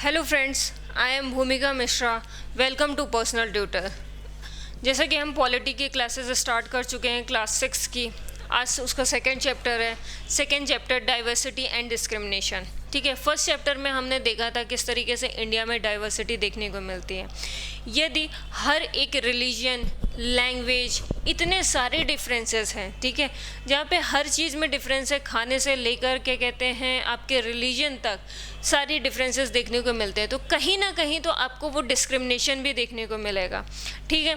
Hello friends, I am Bhumika Mishra. Welcome to personal tutor. जैसा कि हम पॉलिटी की क्लासेस स्टार्ट कर चुके हैं क्लास 6 की। आज उसका सेकंड चैप्टर है। Second chapter diversity and discrimination. ठीक है, फर्स्ट चैप्टर में हमने देखा था किस तरीके से इंडिया में डाइवर्सिटी देखने को मिलती है। यदि हर एक रिलीजन, लैंग्वेज, इतने सारे डिफरेंसेस हैं, ठीक है, जहाँ पे हर चीज़ में डिफरेंस है, खाने से लेकर के कहते हैं आपके रिलीजन तक सारी डिफरेंसेस देखने को मिलते हैं, तो कहीं ना कहीं तो आपको वो डिस्क्रिमिनेशन भी देखने को मिलेगा। ठीक है,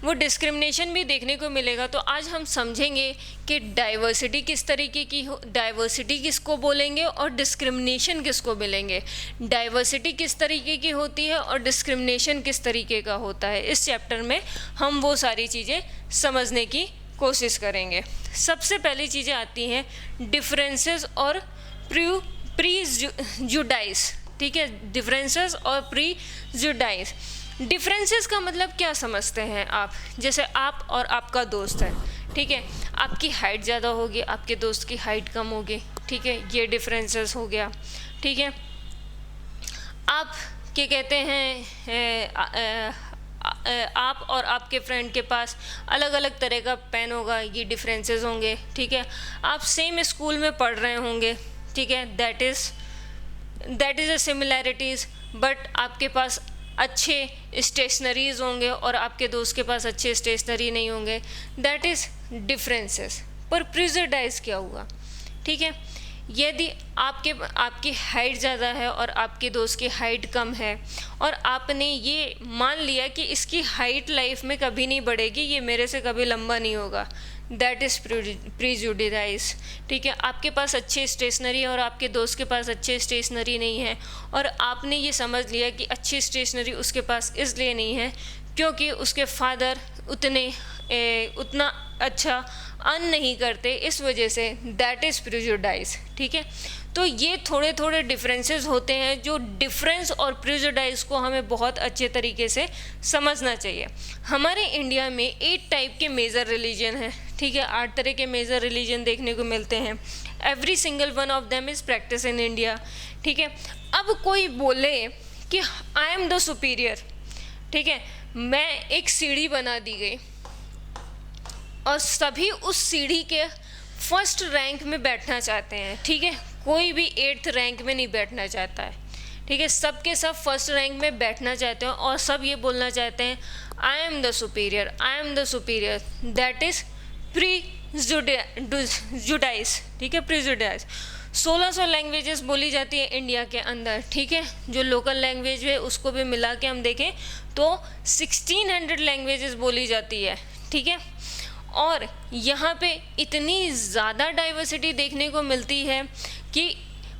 वो डिस्क्रिमिनेशन भी देखने को मिलेगा। तो आज हम समझेंगे कि डाइवर्सिटी किस तरीके की हो, डाइवर्सिटी किसको बोलेंगे और डिस्क्रिमिनेशन किसको मिलेंगे, डाइवर्सिटी किस तरीके की होती है और डिस्क्रिमिनेशन किस तरीके का होता है। इस चैप्टर में हम वो सारी चीज़ें समझने की कोशिश करेंगे। सबसे पहली चीज़ें आती हैं डिफरेंसेस और प्रीजुडाइज। ठीक है, डिफरेंसेस और प्रीजुडाइज। डिफरेंसेस का मतलब क्या समझते हैं आप? जैसे आप और आपका दोस्त है, ठीक है, आपकी हाइट ज़्यादा होगी, आपके दोस्त की हाइट कम होगी, ठीक है, ये डिफरेंसेस हो गया। ठीक है, आप क्या कहते हैं आप और आपके फ्रेंड के पास अलग अलग तरह का पेन होगा, ये डिफरेंसेस होंगे। ठीक है, आप सेम स्कूल में पढ़ रहे होंगे, ठीक है, that is a similarities. But आपके पास अच्छे स्टेशनरीज होंगे और आपके दोस्त के पास अच्छे स्टेशनरी नहीं होंगे, दैट इज़ डिफरेंसेस। पर प्रिजुडाइज क्या हुआ? ठीक है, यदि आपकी हाइट ज़्यादा है और आपके दोस्त की हाइट कम है और आपने ये मान लिया कि इसकी हाइट लाइफ में कभी नहीं बढ़ेगी, ये मेरे से कभी लंबा नहीं होगा, दैट इज़ प्रिजुडिस। ठीक है, आपके पास अच्छे स्टेशनरी और आपके दोस्त के पास अच्छे स्टेशनरी नहीं है और आपने ये समझ लिया कि अच्छी स्टेशनरी उसके पास इसलिए नहीं है क्योंकि उसके फादर उतना अच्छा अर्न नहीं करते, इस वजह से, दैट इज़ प्रिजुडाइज। ठीक है, तो ये थोड़े थोड़े डिफरेंसेस होते हैं जो डिफरेंस और प्रिजुडाइज को हमें बहुत अच्छे तरीके से समझना चाहिए। हमारे इंडिया में 8 टाइप के मेजर रिलीजन हैं। ठीक है, 8 तरह के मेजर रिलीजन देखने को मिलते हैं। Every single one of them is practice in India. ठीक है, अब कोई बोले कि आई एम द सुपीरियर, ठीक है, मैं एक सीढ़ी बना दी गई और सभी उस सीढ़ी के फर्स्ट रैंक में बैठना चाहते हैं। ठीक है, कोई भी 8th रैंक में नहीं बैठना चाहता है। ठीक है, सब के सब फर्स्ट रैंक में बैठना चाहते हैं और सब ये बोलना चाहते हैं I am the superior, I am the superior, that is prejudice. ठीक है, प्रीजुडाइज। 1600 लैंग्वेजेस बोली जाती है इंडिया के अंदर। ठीक है, जो लोकल लैंग्वेज है उसको भी मिला के हम देखें तो 1600 लैंग्वेजेस बोली जाती है। ठीक है, और यहाँ पे इतनी ज़्यादा डाइवर्सिटी देखने को मिलती है कि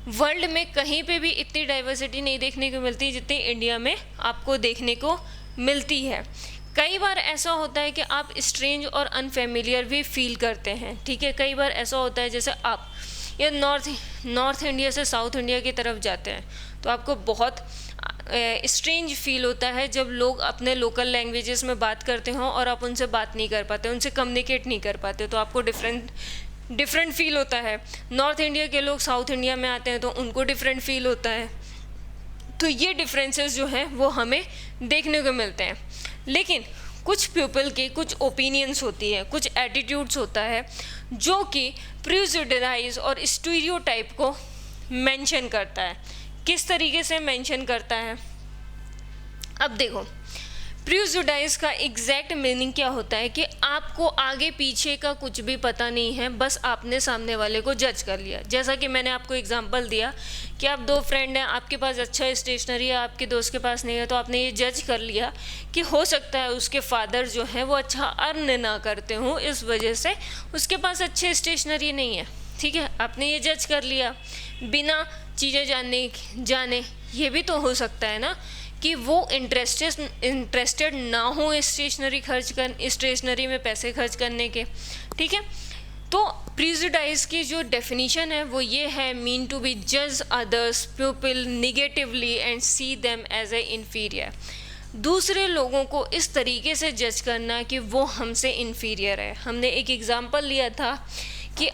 वर्ल्ड में कहीं पे भी इतनी डाइवर्सिटी नहीं देखने को मिलती जितनी इंडिया में आपको देखने को मिलती है। कई बार ऐसा होता है कि आप स्ट्रेंज और अनफेमिलियर भी फील करते हैं। ठीक है, कई बार ऐसा होता है जैसे आप या नॉर्थ इंडिया से साउथ इंडिया की तरफ जाते हैं तो आपको बहुत स्ट्रेंज फील होता है जब लोग अपने लोकल लैंग्वेजेस में बात करते हों और आप उनसे बात नहीं कर पाते, उनसे कम्युनिकेट नहीं कर पाते, तो आपको डिफरेंट फील होता है। नॉर्थ इंडिया के लोग साउथ इंडिया में आते हैं तो उनको डिफरेंट फील होता है। तो ये डिफरेंसेस जो हैं वो हमें देखने को मिलते हैं। लेकिन कुछ पीपल के कुछ ओपिनियंस होती है, कुछ एटीट्यूड्स होता है जो कि प्रिजुडिस और स्टीरियोटाइप को मेंशन करता है। किस तरीके से मेंशन करता है? अब देखो, प्रिजुडाइज का एग्जैक्ट मीनिंग क्या होता है कि आपको आगे पीछे का कुछ भी पता नहीं है, बस आपने सामने वाले को जज कर लिया। जैसा कि मैंने आपको एग्जांपल दिया कि आप 2 फ्रेंड हैं, आपके पास अच्छा स्टेशनरी है, आपके दोस्त के पास नहीं है, तो आपने ये जज कर लिया कि हो सकता है उसके फादर जो है वो अच्छा अर्न ना करते हों, इस वजह से उसके पास अच्छे स्टेशनरी नहीं है। ठीक है, आपने ये जज कर लिया बिना चीज़ें जाने। ये भी तो हो सकता है ना कि वो इंटरेस्टेड ना हो स्टेशनरी में पैसे खर्च करने के। ठीक है, तो प्रिजुडाइज की जो डेफिनेशन है वो ये है, मीन टू बी जज others people negatively and see them as a inferior. दूसरे लोगों को इस तरीके से जज करना कि वो हमसे इन्फीरियर है। हमने एक एग्जांपल लिया था कि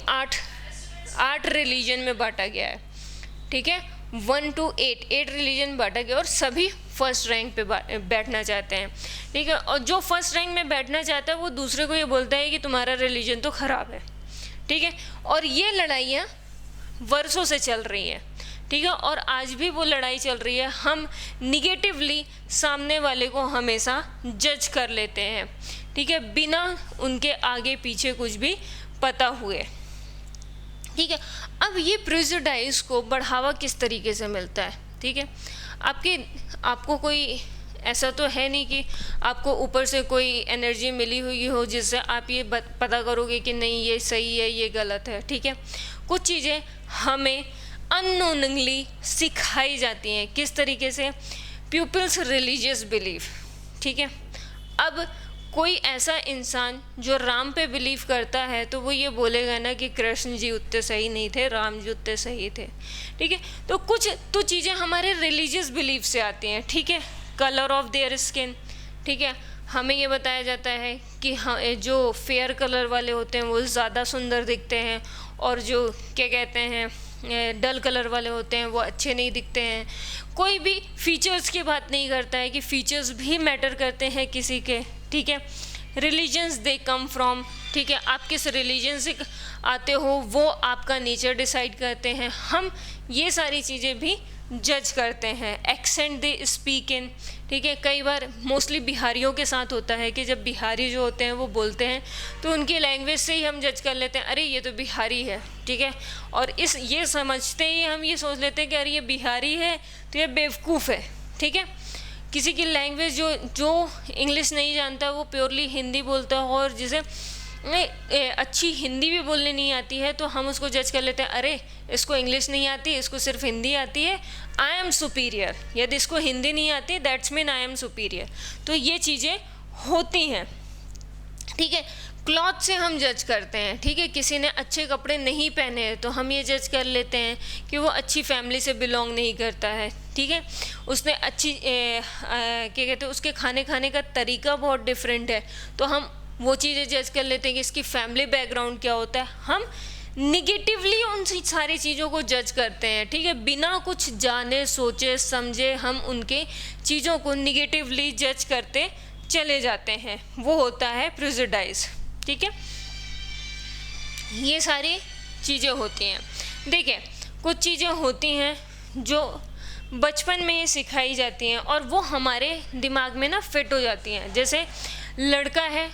8 रिलीजन में बांटा गया है। ठीक है, 1 to 8 रिलीजन बांटा गया और सभी फर्स्ट रैंक पे बैठना चाहते हैं, ठीक है। और जो फर्स्ट रैंक में बैठना चाहता है वो दूसरे को ये बोलता है कि तुम्हारा रिलीजन तो ख़राब है, ठीक है। और ये लड़ाइयाँ वर्षों से चल रही हैं, ठीक है। और आज भी वो लड़ाई चल रही है। हम निगेटिवली सामने वाले को हमेशा जज कर लेते हैं, ठीक है, बिना उनके आगे पीछे कुछ भी पता हुए, ठीक है। अब ये प्रेजुडाइज को बढ़ावा किस तरीके से मिलता है, ठीक है। आपको कोई ऐसा तो है नहीं कि आपको ऊपर से कोई एनर्जी मिली हुई हो जिससे आप ये पता करोगे कि नहीं ये सही है ये गलत है, ठीक है। कुछ चीज़ें हमें अननोइंगली सिखाई जाती हैं। किस तरीके से? पीपल्स रिलीजियस बिलीफ, ठीक है। अब कोई ऐसा इंसान जो राम पे बिलीव करता है तो वो ये बोलेगा ना कि कृष्ण जी उतने सही नहीं थे, राम जी उतने सही थे, ठीक है। तो कुछ तो चीज़ें हमारे रिलीजियस बिलीफ से आती हैं, ठीक है। कलर ऑफ देयर स्किन, ठीक है। हमें ये बताया जाता है कि हाँ जो फेयर कलर वाले होते हैं वो ज़्यादा सुंदर दिखते हैं और जो क्या कहते हैं डल कलर वाले होते हैं वो अच्छे नहीं दिखते हैं। कोई भी फीचर्स की बात नहीं करता है कि फीचर्स भी मैटर करते हैं किसी के, ठीक है। रिलीजन्स दे कम फ्रॉम, ठीक है। आप किस रिलीजन से आते हो वो आपका नेचर डिसाइड करते हैं। हम ये सारी चीज़ें भी जज करते हैं। एक्सेंट दे स्पीक इन, ठीक है। कई बार मोस्टली बिहारियों के साथ होता है कि जब बिहारी जो होते हैं वो बोलते हैं तो उनकी लैंग्वेज से ही हम जज कर लेते हैं, अरे ये तो बिहारी है, ठीक है। और ये समझते ही हम ये सोच लेते हैं कि अरे ये बिहारी है तो ये बेवकूफ़ है, ठीक है। किसी की लैंग्वेज जो इंग्लिश नहीं जानता वो प्योरली हिंदी बोलता है और जिसे अच्छी हिंदी भी बोलने नहीं आती है तो हम उसको जज कर लेते हैं, अरे इसको इंग्लिश नहीं आती, इसको सिर्फ हिंदी आती है, आई एम सुपीरियर। यदि इसको हिंदी नहीं आती that's mean I am superior. तो ये चीज़ें होती हैं, ठीक है। क्लॉथ से हम जज करते हैं, ठीक है। किसी ने अच्छे कपड़े नहीं पहने हैं तो हम ये जज कर लेते हैं कि वो अच्छी फैमिली से बिलोंग नहीं करता है, ठीक है। उसने अच्छी क्या कहते हैं उसके खाने का तरीका बहुत डिफरेंट है तो हम वो चीज़ें जज कर लेते हैं कि इसकी फैमिली बैकग्राउंड क्या होता है। हम निगेटिवली उन सारी चीज़ों को जज करते हैं, ठीक है। बिना कुछ जाने सोचे समझे हम उनके चीज़ों को निगेटिवली जज करते चले जाते हैं। वो होता है प्रेजुडाइज, ठीक है। ये सारी चीज़ें होती हैं। देखिए कुछ चीज़ें होती हैं जो बचपन में ही सिखाई जाती हैं और वो हमारे दिमाग में ना फिट हो जाती हैं। जैसे लड़का है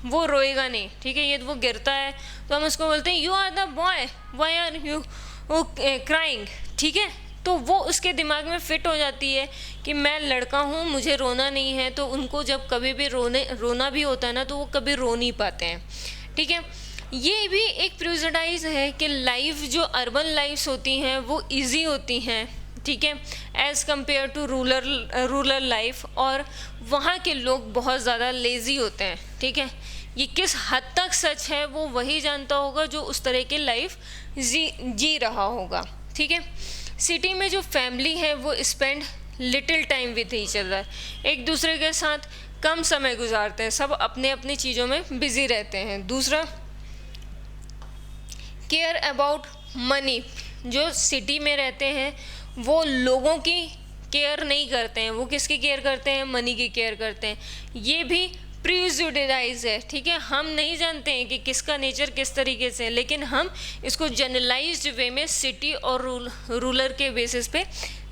वो रोएगा नहीं, ठीक है। ये वो गिरता है तो हम उसको बोलते हैं you are the boy, why are you crying, ठीक है। तो वो उसके दिमाग में फिट हो जाती है कि मैं लड़का हूँ, मुझे रोना नहीं है। तो उनको जब कभी भी रोना भी होता है ना तो वो कभी रो नहीं पाते हैं, ठीक है। ये भी एक प्रेजुडाइज है कि लाइफ जो अर्बन लाइफ्स होती हैं वो इजी होती हैं, ठीक है, as compare to rural life. और वहाँ के लोग बहुत ज़्यादा लेज़ी होते हैं, ठीक है। ये किस हद तक सच है वो वही जानता होगा जो उस तरह की लाइफ जी रहा होगा, ठीक है। सिटी में जो फैमिली है वो spend little time with each other, एक दूसरे के साथ कम समय गुजारते हैं, सब अपने अपनी चीज़ों में बिजी रहते हैं। दूसरा, केयर अबाउट मनी, जो सिटी में रहते हैं वो लोगों की केयर नहीं करते हैं, वो किसकी केयर करते हैं? मनी की केयर करते हैं। ये भी प्रीजुडिसाइज है, ठीक है। हम नहीं जानते हैं कि किसका नेचर किस तरीके से है, लेकिन हम इसको जनरलाइज्ड वे में सिटी और रूरल के बेसिस पे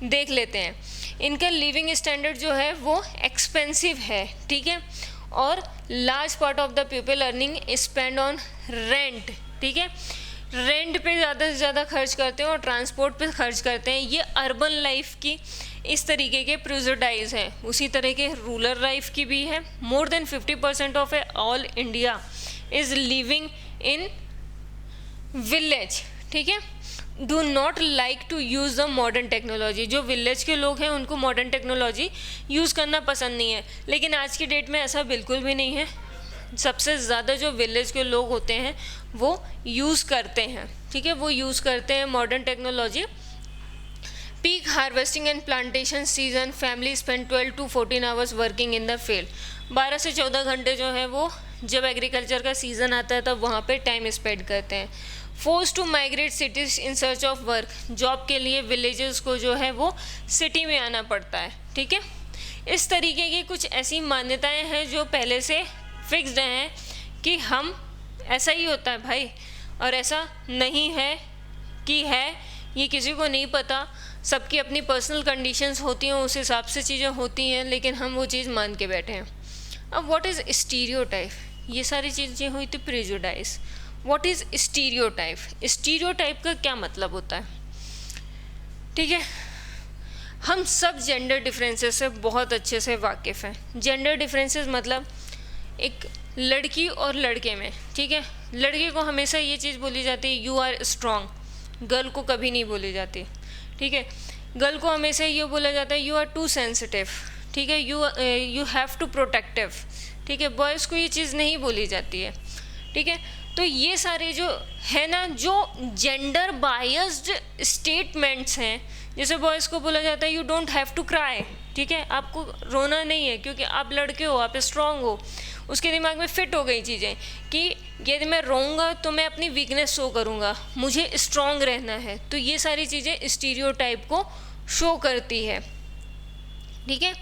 देख लेते हैं। इनका लिविंग स्टैंडर्ड जो है वो एक्सपेंसिव है, ठीक है। और large part of the people earning spend on rent, ठीक है। रेंट पे ज़्यादा से ज़्यादा खर्च करते हैं और ट्रांसपोर्ट पे खर्च करते हैं। ये अर्बन लाइफ की इस तरीके के प्रेजुडाइज हैं। उसी तरह के रूरल लाइफ की भी है। More than 50% of all India is living in village, ठीक है। Do not like to use the modern technology. जो विलेज के लोग हैं उनको मॉडर्न टेक्नोलॉजी यूज़ करना पसंद नहीं है, लेकिन आज की डेट में ऐसा बिल्कुल भी नहीं है। सबसे ज़्यादा जो विलेज के लोग होते हैं वो यूज़ करते हैं, ठीक है, वो यूज़ करते हैं modern technology. Peak harvesting and plantation season, family spend 12 to 14 hours working in the field. 12 से 14 घंटे जो है वो जब एग्रीकल्चर का सीज़न आता है तब वहाँ पे टाइम स्पेंड करते हैं। Force to migrate cities in search of work, job के लिए विलेजेस को जो है वो सिटी में आना पड़ता है, ठीक है। इस तरीके की कुछ ऐसी मान्यताएं हैं जो पहले से फिक्स्ड हैं कि हम ऐसा ही होता है भाई, और ऐसा नहीं है कि है, ये किसी को नहीं पता, सबकी अपनी पर्सनल कंडीशंस होती हैं, उस हिसाब से चीज़ें होती हैं, लेकिन हम वो चीज़ मान के बैठे हैं। अब व्हाट इज़ स्टीरियोटाइप, ये सारी चीज़ें हुई थी prejudice. What is stereotype, stereotype का क्या मतलब होता है, ठीक है। हम सब जेंडर डिफरेंसेस से बहुत अच्छे से वाकिफ़ हैं। जेंडर डिफरेंसेस मतलब एक लड़की और लड़के में, ठीक है। लड़के को हमेशा ये चीज़ बोली जाती है यू आर स्ट्रॉन्ग, गर्ल को कभी नहीं बोली जाती, ठीक है। गर्ल को हमेशा ये बोला जाता है यू आर टू सेंसिटिव, ठीक है, यू हैव टू प्रोटेक्टिव, ठीक है। बॉयज़ को ये चीज़ नहीं बोली जाती है, ठीक है। तो ये सारे जो है ना, जो जेंडर बायस्ड स्टेटमेंट्स हैं, जैसे बॉयज़ को बोला जाता है you don't have to cry, ठीक है, आपको रोना नहीं है क्योंकि आप लड़के हो, आप स्ट्रांग हो। उसके दिमाग में फिट हो गई चीज़ें कि यदि मैं रोऊंगा तो मैं अपनी वीकनेस शो करूंगा, मुझे स्ट्रांग रहना है। तो ये सारी चीज़ें स्टीरियोटाइप को शो करती है, ठीक है।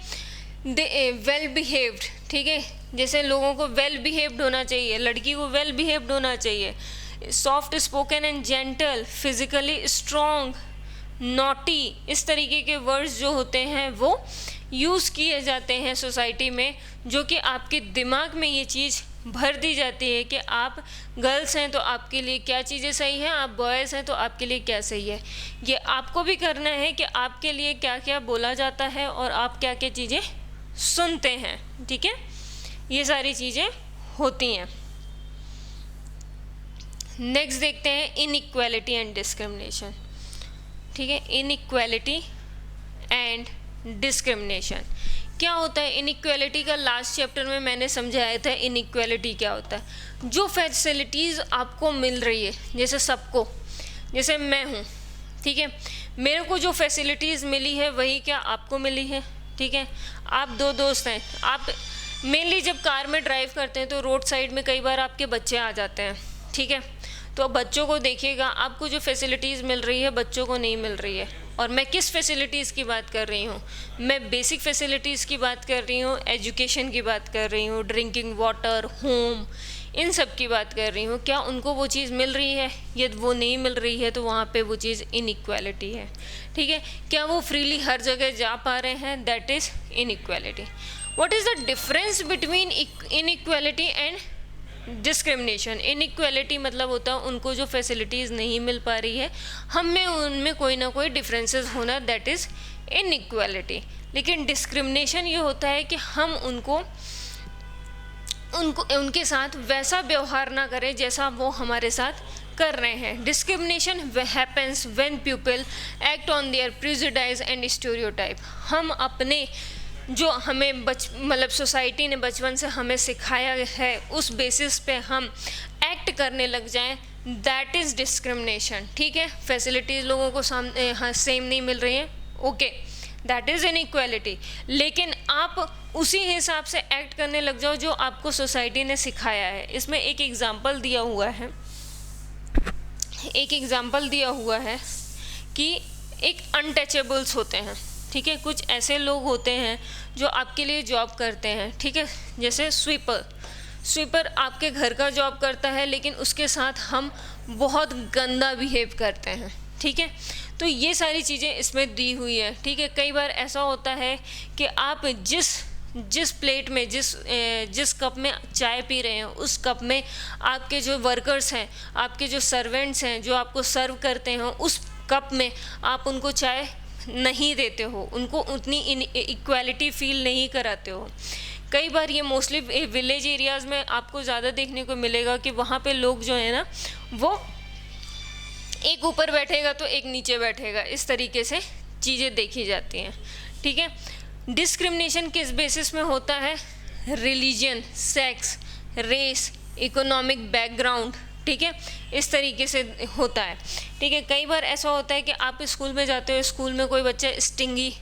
वेल बिहेव्ड, ठीक है, जैसे लोगों को वेल बिहेव्ड होना चाहिए, लड़की को वेल बिहेव्ड होना चाहिए। Soft spoken and gentle, physically strong, naughty, इस तरीके के वर्ड्स जो होते हैं वो यूज़ किए जाते हैं सोसाइटी में, जो कि आपके दिमाग में ये चीज़ भर दी जाती है कि आप गर्ल्स हैं तो आपके लिए क्या चीज़ें सही हैं, आप बॉयज़ हैं तो आपके लिए क्या सही है। ये आपको भी करना है कि आपके लिए क्या क्या बोला जाता है और आप क्या क्या चीज़ें सुनते हैं, ठीक है। ये सारी चीज़ें होती हैं। नेक्स्ट देखते हैं इनइक्वालिटी एंड डिस्क्रिमिनेशन, ठीक है। इनइक्वालिटी एंड डिस्क्रिमिनेशन क्या होता है। इनइक्वालिटी का लास्ट चैप्टर में मैंने समझाया था इनइक्वालिटी क्या होता है। जो फैसिलिटीज़ आपको मिल रही है, जैसे सबको, जैसे मैं हूँ, ठीक है, मेरे को जो फैसिलिटीज़ मिली है वही क्या आपको मिली है, ठीक है। आप दो दोस्त हैं, आप मेनली जब कार में ड्राइव करते हैं तो रोड साइड में कई बार आपके बच्चे आ जाते हैं, ठीक है। तो बच्चों को देखिएगा, आपको जो फैसिलिटीज़ मिल रही है बच्चों को नहीं मिल रही है। और मैं किस फैसिलिटीज़ की बात कर रही हूँ, मैं बेसिक फैसिलिटीज़ की बात कर रही हूँ, एजुकेशन की बात कर रही हूँ, ड्रिंकिंग वाटर, होम, इन सब की बात कर रही हूँ। क्या उनको वो चीज़ मिल रही है? यदि वो नहीं मिल रही है तो वहाँ पे वो चीज़ इनइक्वालिटी है, ठीक है। क्या वो फ्रीली हर जगह जा पा रहे हैं? That is inequality. What is the difference between inequality and discrimination? Inequality मतलब होता है उनको जो फैसिलिटीज़ नहीं मिल पा रही है, हम में उनमें कोई ना कोई डिफरेंसेस होना, दैट इज़ इनइक्वालिटी। लेकिन डिस्क्रिमिनेशन ये होता है कि हम उनको उनके साथ वैसा व्यवहार ना करें जैसा वो हमारे साथ कर रहे हैं। Discrimination happens when people act on their prejudice and stereotype. हम अपने जो हमें मतलब सोसाइटी ने बचपन से हमें सिखाया है उस बेसिस पे हम एक्ट करने लग जाएं, दैट इज़ डिस्क्रिमिनेशन, ठीक है। फैसिलिटीज़ लोगों को सेम नहीं मिल रही हैं, ओके, दैट इज़ इनइक्वालिटी। लेकिन आप उसी हिसाब से एक्ट करने लग जाओ जो आपको सोसाइटी ने सिखाया है। इसमें एक एग्जांपल दिया हुआ है कि एक अनटचेबल्स होते हैं, ठीक है। कुछ ऐसे लोग होते हैं जो आपके लिए जॉब करते हैं, ठीक है। जैसे स्वीपर आपके घर का जॉब करता है, लेकिन उसके साथ हम बहुत गंदा बिहेव करते हैं, ठीक है। तो ये सारी चीज़ें इसमें दी हुई है, ठीक है। कई बार ऐसा होता है कि आप जिस प्लेट में जिस कप में चाय पी रहे हैं उस कप में आपके जो वर्कर्स हैं, आपके जो सर्वेंट्स हैं जो आपको सर्व करते हैं, उस कप में आप उनको चाय नहीं देते हो, उनको उतनी इक्वालिटी फील नहीं कराते हो। कई बार ये मोस्टली विलेज एरियाज़ में आपको ज़्यादा देखने को मिलेगा कि वहाँ पे लोग जो है ना वो एक ऊपर बैठेगा तो एक नीचे बैठेगा, इस तरीके से चीज़ें देखी जाती हैं, ठीक है। डिस्क्रिमिनेशन किस बेसिस में होता है? Religion, sex, race, economic background, ठीक है, इस तरीके से होता है, ठीक है। कई बार ऐसा होता है कि आप स्कूल में जाते हो, स्कूल में कोई बच्चा स्टिंगी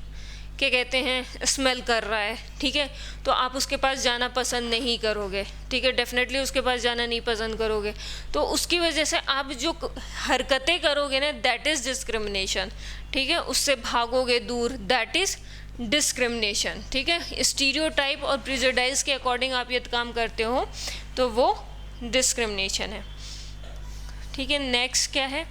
क्या कहते हैं स्मेल कर रहा है, ठीक है, तो आप उसके पास जाना पसंद नहीं करोगे, ठीक है, डेफिनेटली उसके पास जाना नहीं पसंद करोगे। तो उसकी वजह से आप जो हरकतें करोगे ना, दैट इज़ डिस्क्रिमिनेशन, ठीक है, उससे भागोगे दूर, दैट इज़ डिस्क्रिमिनेशन, ठीक है। स्टीरियोटाइप और प्रिजुडाइज के अकॉर्डिंग आप ये काम करते हो तो वो डिस्क्रिमिनेशन है, ठीक है। नेक्स्ट क्या है,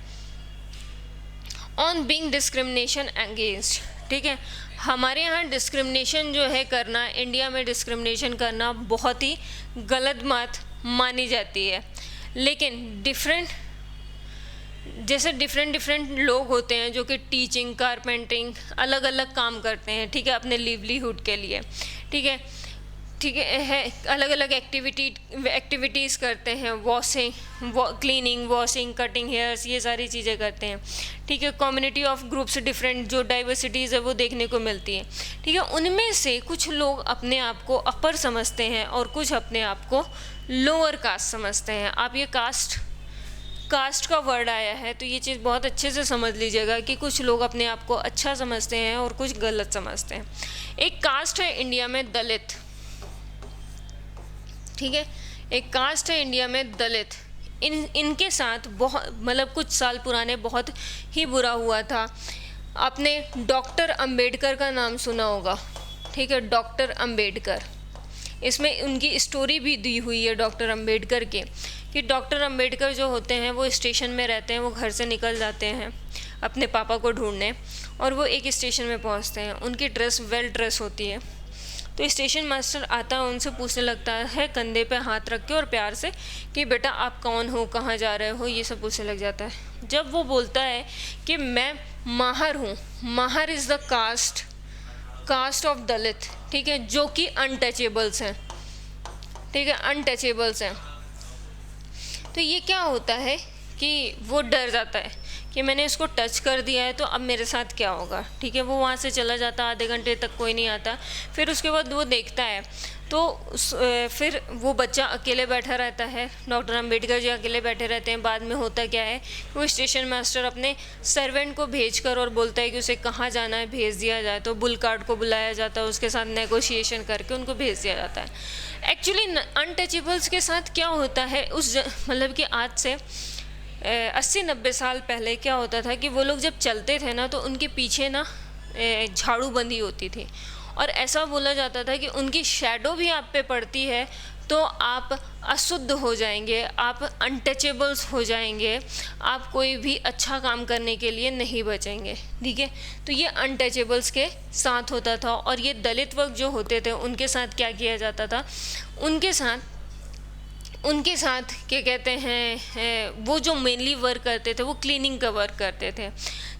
ऑन बीइंग डिस्क्रिमिनेशन अगेंस्ट, ठीक है। हमारे यहाँ डिस्क्रिमिनेशन जो है करना, इंडिया में डिस्क्रिमिनेशन करना बहुत ही गलत बात मानी जाती है, लेकिन जैसे डिफरेंट लोग होते हैं जो कि टीचिंग, कारपेंटिंग, अलग अलग काम करते हैं, ठीक है, अपने लिवलीहुड के लिए, ठीक है, अलग अलग एक्टिविटीज़ करते हैं, क्लीनिंग, वॉशिंग, कटिंग हेयर्स, ये सारी चीज़ें करते हैं, ठीक है। कम्युनिटी ऑफ ग्रुप्स डिफरेंट जो डाइवर्सिटीज़ है वो देखने को मिलती है, ठीक है। उनमें से कुछ लोग अपने आप को अपर समझते हैं और कुछ अपने आप को लोअर कास्ट समझते हैं। आप ये कास्ट का वर्ड आया है तो ये चीज़ बहुत अच्छे से समझ लीजिएगा कि कुछ लोग अपने आप को अच्छा समझते हैं और कुछ गलत समझते हैं। एक कास्ट है इंडिया में दलित, ठीक है, एक कास्ट है इंडिया में दलित। इनके साथ बहुत मतलब कुछ साल पुराने बहुत ही बुरा हुआ था। आपने डॉक्टर अंबेडकर का नाम सुना होगा, ठीक है, डॉक्टर अंबेडकर, इसमें उनकी स्टोरी भी दी हुई है डॉक्टर अंबेडकर के, कि डॉक्टर अंबेडकर जो होते हैं वो स्टेशन में रहते हैं, वो घर से निकल जाते हैं अपने पापा को ढूंढने, और वो एक स्टेशन में पहुंचते हैं। उनकी ड्रेस वेल ड्रेस होती है, तो स्टेशन मास्टर आता है, उनसे पूछने लगता है कंधे पे हाथ रख के और प्यार से कि बेटा आप कौन हो, कहाँ जा रहे हो, ये सब पूछने लग जाता है। जब वो बोलता है कि मैं माहर हूँ, माहर इज़ द कास्ट ऑफ दलित, ठीक है, जो कि अनटचेबल्स हैं, ठीक है, अनटचेबल्स हैं। तो ये क्या होता है कि वो डर जाता है कि मैंने इसको टच कर दिया है तो अब मेरे साथ क्या होगा, ठीक है। वो वहाँ से चला जाता, आधे घंटे तक कोई नहीं आता, फिर उसके बाद वो देखता है तो फिर वो बच्चा अकेले बैठा रहता है, डॉक्टर अंबेडकर जी अकेले बैठे रहते हैं। बाद में होता क्या है, वो स्टेशन मास्टर अपने सर्वेंट को भेजकर और बोलता है कि उसे कहाँ जाना है भेज दिया जाए, तो बुल कार्ड को बुलाया जाता है, उसके साथ नेगोशिएशन करके उनको भेज दिया जाता है। एक्चुअली अनटचेबल्स के साथ क्या होता है मतलब कि आज से 80-90 साल पहले क्या होता था कि वो लोग जब चलते थे ना तो उनके पीछे ना झाड़ू बंदी होती थी, और ऐसा बोला जाता था कि उनकी शैडो भी आप पे पड़ती है तो आप अशुद्ध हो जाएंगे, आप अनटचेबल्स हो जाएंगे, आप कोई भी अच्छा काम करने के लिए नहीं बचेंगे, ठीक है। तो ये अनटचेबल्स के साथ होता था। और ये दलित वर्ग जो होते थे उनके साथ क्या किया जाता था, उनके साथ क्या कहते हैं, वो जो मेनली वर्क करते थे वो क्लीनिंग का वर्क करते थे।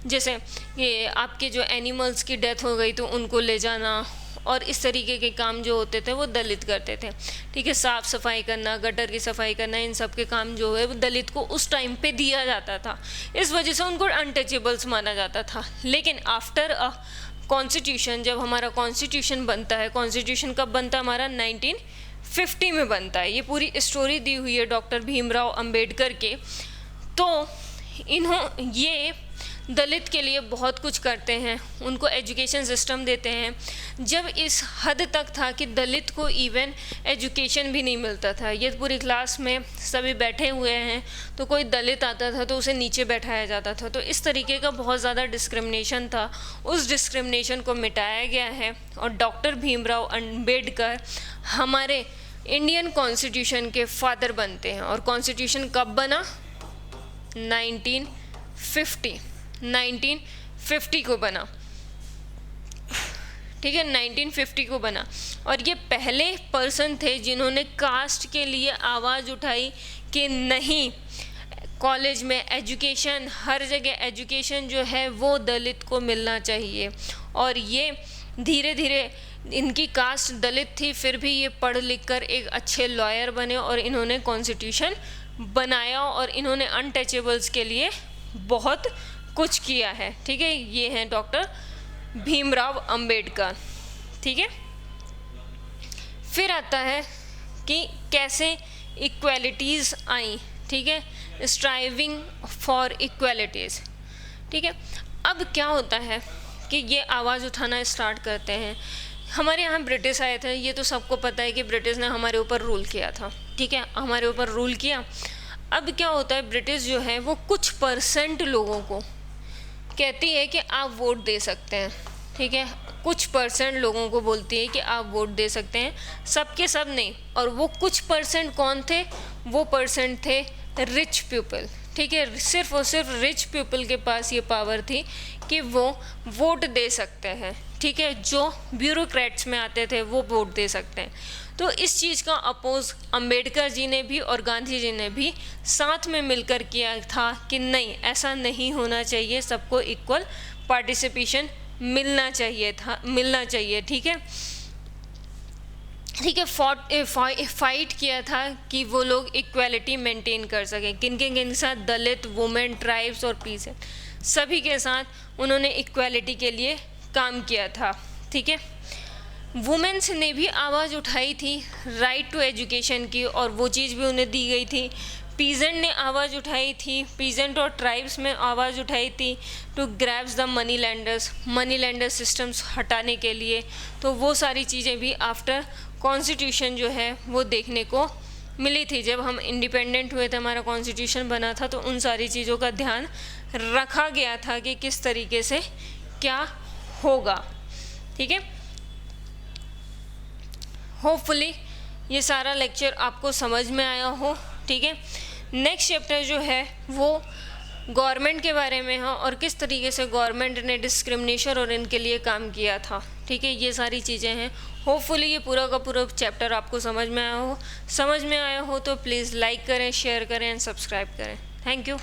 जैसे ये आपके जो एनिमल्स की डेथ हो गई तो उनको ले जाना, और इस तरीके के काम जो होते थे वो दलित करते थे, ठीक है। साफ़ सफाई करना, गटर की सफाई करना, इन सब के काम जो है वो दलित को उस टाइम पे दिया जाता था, इस वजह से उनको अनटचेबल्स माना जाता था। लेकिन आफ्टर अ कॉन्स्टिट्यूशन, जब हमारा कॉन्स्टिट्यूशन बनता है, कॉन्स्टिट्यूशन कब बनता है हमारा, 1950 में बनता है। ये पूरी स्टोरी दी हुई है डॉक्टर भीमराव अंबेडकर के। तो ये दलित के लिए बहुत कुछ करते हैं, उनको एजुकेशन सिस्टम देते हैं। जब इस हद तक था कि दलित को इवन एजुकेशन भी नहीं मिलता था, ये पूरी क्लास में सभी बैठे हुए हैं तो कोई दलित आता था तो उसे नीचे बैठाया जाता था। तो इस तरीके का बहुत ज़्यादा डिस्क्रिमिनेशन था, उस डिस्क्रिमिनेशन को मिटाया गया है। और डॉक्टर भीमराव अंबेडकर हमारे इंडियन कॉन्स्टिट्यूशन के फादर बनते हैं। और कॉन्स्टिट्यूशन कब बना, 1950 को बना, ठीक है, 1950 को बना। और ये पहले पर्सन थे जिन्होंने कास्ट के लिए आवाज़ उठाई कि नहीं, कॉलेज में एजुकेशन, हर जगह एजुकेशन जो है वो दलित को मिलना चाहिए। और ये धीरे धीरे, इनकी कास्ट दलित थी फिर भी ये पढ़ लिख कर एक अच्छे लॉयर बने और इन्होंने कॉन्स्टिट्यूशन बनाया, और इन्होंने अनटचेबल्स के लिए बहुत कुछ किया है, ठीक है। ये हैं डॉक्टर भीमराव अंबेडकर, ठीक है। फिर आता है कि कैसे इक्वालिटीज़ आई, ठीक है, स्ट्राइविंग फॉर इक्वालिटीज़, ठीक है। अब क्या होता है कि ये आवाज़ उठाना स्टार्ट करते हैं। हमारे यहाँ ब्रिटिश आए थे, ये तो सबको पता है कि ब्रिटिश ने हमारे ऊपर रूल किया था, ठीक है, हमारे ऊपर रूल किया। अब क्या होता है, ब्रिटिश जो है वो कुछ परसेंट लोगों को कहती है कि आप वोट दे सकते हैं, ठीक है, कुछ परसेंट लोगों को बोलती है कि आप वोट दे सकते हैं, सबके सब नहीं। और वो कुछ परसेंट कौन थे, वो परसेंट थे रिच पीपल, ठीक है, सिर्फ और सिर्फ रिच पीपल के पास ये पावर थी कि वो वोट दे सकते हैं, ठीक है, जो ब्यूरोक्रेट्स में आते थे वो वोट दे सकते हैं। तो इस चीज़ का अपोज अम्बेडकर जी ने भी और गांधी जी ने भी साथ में मिलकर किया था कि नहीं, ऐसा नहीं होना चाहिए, सबको इक्वल पार्टिसिपेशन मिलना चाहिए, ठीक है, ठीक है। फाइट किया था कि वो लोग इक्वालिटी मेंटेन कर सकें, किन के साथ, दलित, वुमेन, ट्राइब्स और पीसेंट, सभी के साथ उन्होंने इक्वालिटी के लिए काम किया था, ठीक है। वुमेन्स ने भी आवाज़ उठाई थी राइट टू एजुकेशन की, और वो चीज़ भी उन्हें दी गई थी। पीजेंट ने आवाज़ उठाई थी, पीजेंट और ट्राइब्स में आवाज़ उठाई थी to grabs the money lender systems हटाने के लिए। तो वो सारी चीज़ें भी आफ्टर कॉन्स्टिट्यूशन जो है वो देखने को मिली थी। जब हम इंडिपेंडेंट हुए थे, हमारा कॉन्स्टिट्यूशन बना था, तो उन सारी चीज़ों का ध्यान रखा गया था कि किस तरीके से क्या होगा, ठीक है। होपफुली ये सारा लेक्चर आपको समझ में आया हो, ठीक है। नेक्स्ट चैप्टर जो है वो गवर्नमेंट के बारे में है और किस तरीके से गवर्नमेंट ने डिस्क्रिमिनेशन और इनके लिए काम किया था, ठीक है, ये सारी चीज़ें हैं। होपफुली ये पूरा का पूरा चैप्टर आपको समझ में आया हो तो प्लीज़ लाइक करें, शेयर करें एंड सब्सक्राइब करें। Thank you.